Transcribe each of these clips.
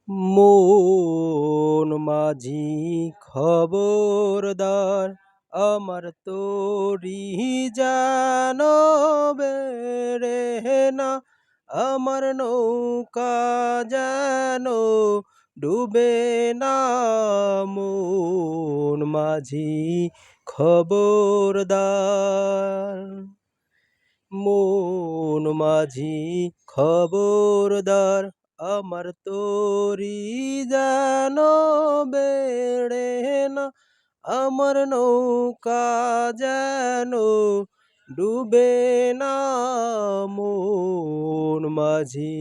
মন মাঝি খবরদার, আমার তোরি যেন বেড়ে না, আমার নৌকা যেন ডুবে না। মন মাঝি খবরদার, মন মাঝি খবরদার, আমার তোরি যেন বেড়ে না, আমার নৌকা যেন ডুবে না। মন মাঝি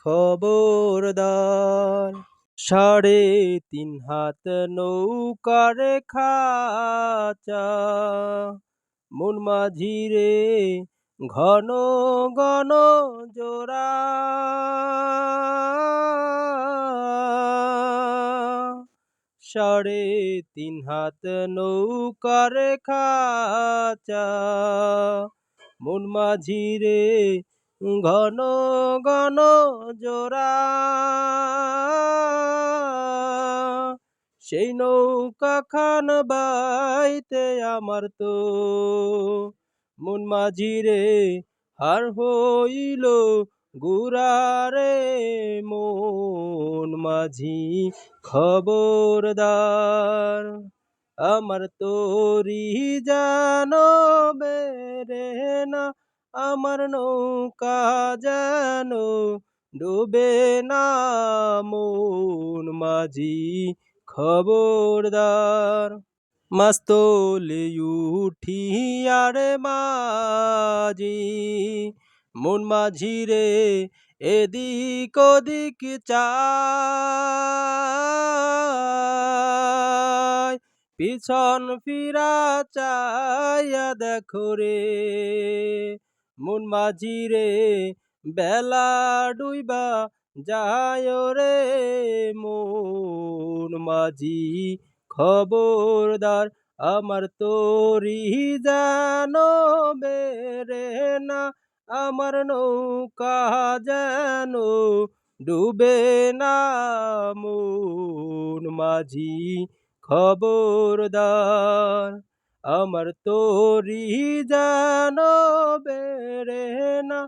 খবরদার। 3.5 হাত নৌকার খাঁচা, মন মাঝি রে ঘন ঘন জোড়া। 3.5 হাত নৌকার খাঁচা, মন মাঝি রে ঘন ঘন জোড়া। সেই নৌকা খান বাইতে আমার তো মন মাঝি রে হার হইল গুরারে। মন মাঝি খবরদার, আমার তোরি যেন বেড়ে না, আমার নৌকা যেন ডুবে না। মন মাঝি খবরদার। মাছ তোলে উঠিয়ারে মাঝি, মন মাঝি রে এদিক ওদিক চায়, পিছন ফিরা চাইয়া দেখো রে। মন মাঝি রে বেলা ডুইবা যায় রে। মন মাঝি খবরদার, আমার তোরি যেন বেড়ে না, আমার নৌকা যেন ডুবে না। মন মাঝি খবরদার, আমার তোরি যেন বেড়ে না,